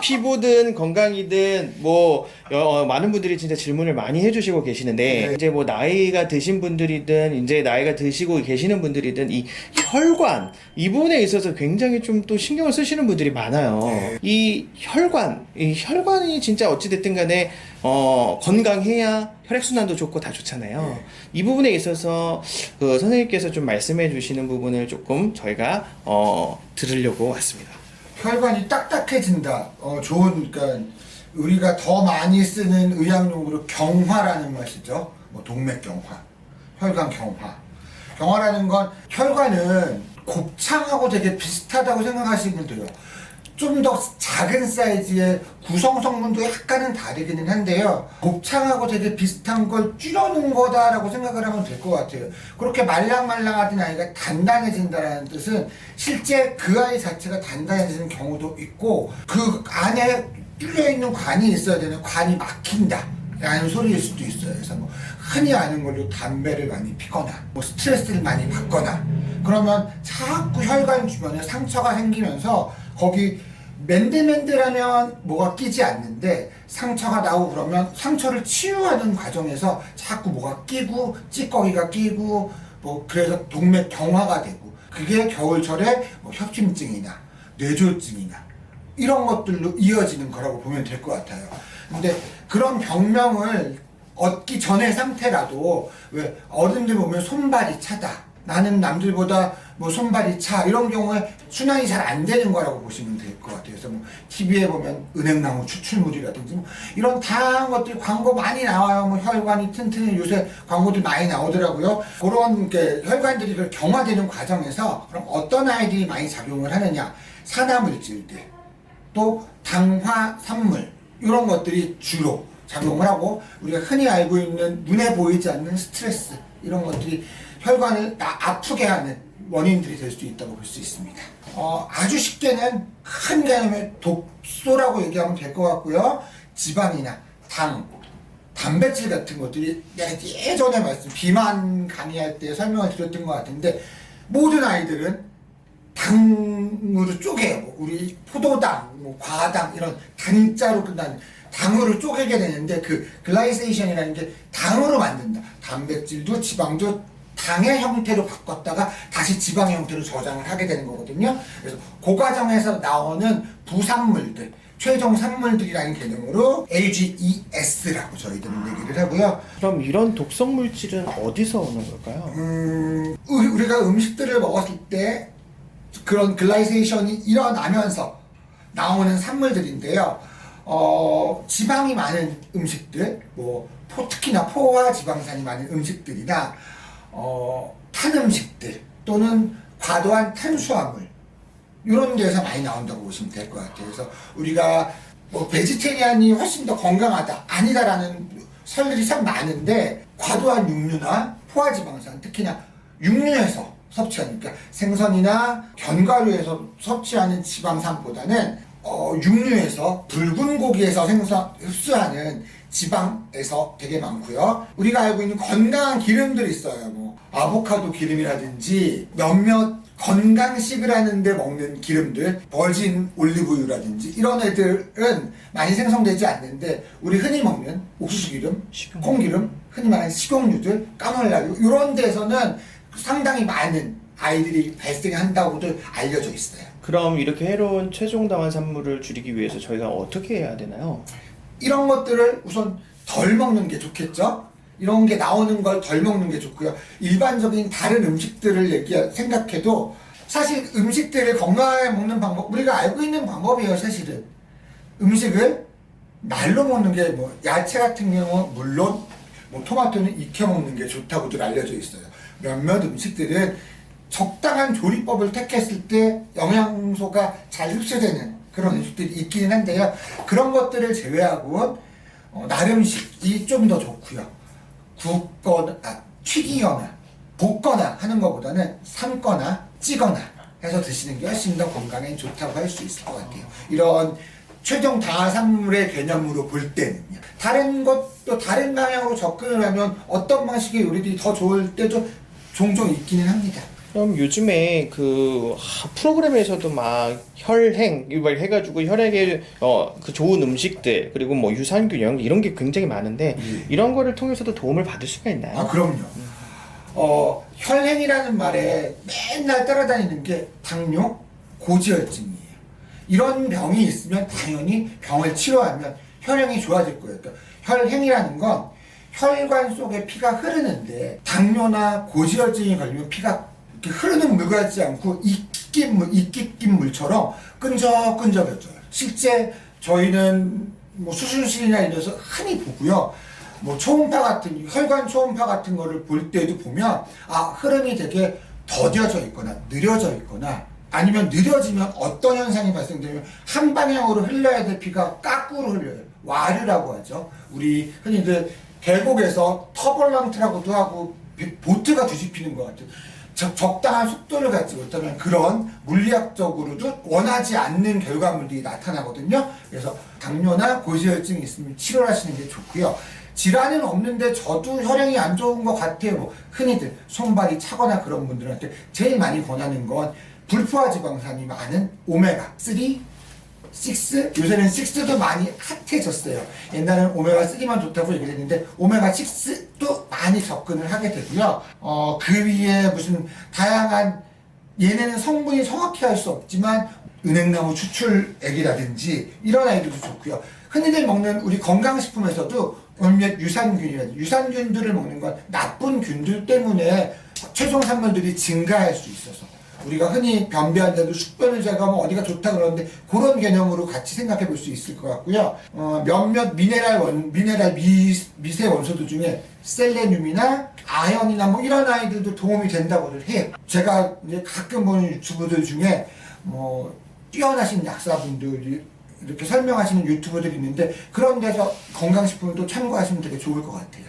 피부든 건강이든 뭐 많은 분들이 진짜 질문을 많이 해주시고 계시는데 네. 이제 뭐 나이가 드신 분들이든 이제 나이가 드시고 계시는 분들이든 이 혈관 이 부분에 있어서 굉장히 좀 또 신경을 쓰시는 분들이 많아요. 네. 이 혈관이 진짜 어찌됐든 간에 건강해야 혈액순환도 좋고 다 좋잖아요. 네. 이 부분에 있어서 그 선생님께서 좀 말씀해 주시는 부분을 조금 저희가 들으려고 왔습니다. 혈관이 딱딱해진다. 좋은, 그러니까 우리가 더 많이 쓰는 의학용어로 경화라는 것이죠. 뭐 동맥경화, 혈관경화. 경화라는 건 혈관은 곱창하고 되게 비슷하다고 생각하시는 분들요. 좀 더 작은 사이즈의 구성 성분도 약간은 다르기는 한데요. 곱창하고 되게 비슷한 걸 줄여놓은 거다라고 생각을 하면 될 것 같아요. 그렇게 말랑말랑하던 아이가 단단해진다는 뜻은 실제 그 아이 자체가 단단해지는 경우도 있고 그 안에 뚫려있는 관이 있어야 되는 관이 막힌다 라는 소리일 수도 있어요. 그래서 뭐 흔히 아는 걸로 담배를 많이 피거나 뭐 스트레스를 많이 받거나 그러면 자꾸 혈관 주변에 상처가 생기면서 거기 맨들맨들하면 뭐가 끼지 않는데 상처가 나고 그러면 상처를 치유하는 과정에서 자꾸 뭐가 끼고 찌꺼기가 끼고 뭐 그래서 동맥 경화가 되고 그게 겨울철에 뭐 협심증이나 뇌졸중이나 이런 것들로 이어지는 거라고 보면 될 것 같아요. 근데 그런 병명을 얻기 전의 상태라도 왜 어른들 보면 손발이 차다. 나는 남들보다 뭐 손발이 차 이런 경우에 순환이 잘 안 되는 거라고 보시면 될 것 같아요. 그래서 뭐 TV에 보면 은행나무 추출물이라든지 뭐 이런 다양한 것들이 광고 많이 나와요. 뭐 혈관이 튼튼해 요새 광고들 많이 나오더라고요. 그런 게 혈관들이 경화되는 과정에서 그럼 어떤 아이들이 많이 작용을 하느냐? 산화물질들 또 당화산물 이런 것들이 주로 작용을 하고 우리가 흔히 알고 있는 눈에 보이지 않는 스트레스 이런 것들이 혈관을 아프게 하는 원인들이 될 수 있다고 볼 수 있습니다. 아주 쉽게는 큰 개념의 독소라고 얘기하면 될 것 같고요. 지방이나 당, 단백질 같은 것들이 내가 예전에 비만 강의할 때 설명을 드렸던 것 같은데 모든 아이들은 당으로 쪼개요. 뭐 우리 포도당, 뭐 과당 이런 단자로 끝나는 당으로 쪼개게 되는데 그 글라이세이션이라는 게 당으로 만든다. 단백질도 지방도 당의 형태로 바꿨다가 다시 지방의 형태로 저장을 하게 되는 거거든요. 그래서 그 과정에서 나오는 부산물들, 최종 산물들이라는 개념으로 LGES라고 저희들은 얘기를 하고요. 그럼 이런 독성 물질은 어디서 오는 걸까요? 우리가 음식들을 먹었을 때 그런 글라이세이션이 일어나면서 나오는 산물들인데요. 지방이 많은 음식들, 뭐 특히나 포화 지방산이 많은 음식들이나 탄 음식들 또는 과도한 탄수화물 이런 데서 많이 나온다고 보시면 될 것 같아요. 그래서 우리가 뭐 베지테리안이 훨씬 더 건강하다 아니다라는 설들이 참 많은데 과도한 육류나 포화지방산 특히나 육류에서 섭취하는 그러니까 생선이나 견과류에서 섭취하는 지방산보다는 육류에서 붉은 고기에서 흡수하는 지방에서 되게 많고요. 우리가 알고 있는 건강한 기름들이 있어요. 뭐 아보카도 기름이라든지 몇몇 건강식을 하는데 먹는 기름들, 버진 올리브유라든지 이런 애들은 많이 생성되지 않는데 우리 흔히 먹는 옥수수 기름, 콩기름, 흔히 말하는 식용유들, 까놀라유 이런 데서는 상당히 많은 아이들이 발생한다고도 알려져 있어요. 그럼 이렇게 해로운 최종 당한 산물을 줄이기 위해서 저희가 어떻게 해야 되나요? 이런 것들을 우선 덜 먹는 게 좋겠죠? 이런 게 나오는 걸 덜 먹는 게 좋고요. 일반적인 다른 음식들을 생각해도 사실 음식들을 건강하게 먹는 방법, 우리가 알고 있는 방법이에요, 사실은. 음식을 날로 먹는 게 뭐 야채 같은 경우 물론 뭐 토마토는 익혀 먹는 게 좋다고들 알려져 있어요. 몇몇 음식들은 적당한 조리법을 택했을 때 영양소가 잘 흡수되는 그런 음식들이 있기는 한데요. 그런 것들을 제외하고 나름식이 좀 더 좋고요. 굽거나 튀기거나 볶거나 하는 것보다는 삶거나 찌거나 해서 드시는 게 훨씬 더 건강에 좋다고 할 수 있을 것 같아요. 이런 최종 당화산물의 개념으로 볼 때는요. 다른 것도 다른 방향으로 접근을 하면 어떤 방식의 요리들이 더 좋을 때도 종종 있기는 합니다. 그럼 요즘에 프로그램에서도 막 혈행 이걸 해가지고 혈액에 그 좋은 음식들 그리고 뭐 유산균 이런 게 굉장히 많은데 이런 거를 통해서도 도움을 받을 수가 있나요? 아, 그럼요. 혈행이라는 말에 맨날 따라다니는 게 당뇨, 고지혈증이에요. 이런 병이 있으면 당연히 병을 치료하면 혈행이 좋아질 거예요. 그러니까 혈행이라는 건 혈관 속에 피가 흐르는데 당뇨나 고지혈증이 걸리면 피가 이렇게 흐르는 물 같지 않고 이끼낀 물처럼 끈적끈적해져요. 실제 저희는 뭐 수술실이나 이래서 흔히 보고요. 뭐 초음파 같은 혈관 초음파 같은 거를 볼 때도 보면 흐름이 되게 더뎌져 있거나 느려져 있거나 아니면 느려지면 어떤 현상이 발생되면 한 방향으로 흘러야 될 피가 까꾸로 흘려요. 와류라고 하죠. 우리 흔히들 계곡에서 터벌런트라고도 하고 보트가 뒤집히는 것 같은 적당한 속도를 갖지 못하면 그런 물리학적으로도 원하지 않는 결과물들이 나타나거든요. 그래서 당뇨나 고지혈증이 있으면 치료를 하시는 게 좋고요. 질환은 없는데 저도 혈행이 안 좋은 것 같아요. 뭐 흔히들 손발이 차거나 그런 분들한테 제일 많이 권하는 건 불포화 지방산이 많은 오메가3, 6, 요새는 6도 많이 핫해졌어요. 옛날에는 오메가3만 좋다고 얘기했는데 오메가6도 많이 접근을 하게 되고요. 그 위에 무슨 다양한 얘네는 성분이 정확히 알 수 없지만 은행나무 추출액이라든지 이런 아이들도 좋고요. 흔히들 먹는 우리 건강식품에서도 몇몇 유산균들을 먹는 건 나쁜 균들 때문에 최종 산물들이 증가할 수 있어서 우리가 흔히 변비한데도 숙변을 제거하면 어디가 좋다 그러는데 그런 개념으로 같이 생각해 볼 수 있을 것 같고요. 몇몇 미네랄 미세 원소들 중에 셀레늄이나 아연이나 뭐 이런 아이들도 도움이 된다고들 해요. 제가 이제 가끔 보는 유튜브들 중에 뭐 뛰어나신 약사분들이 이렇게 설명하시는 유튜브들이 있는데 그런 데서 건강식품을 또 참고하시면 되게 좋을 것 같아요.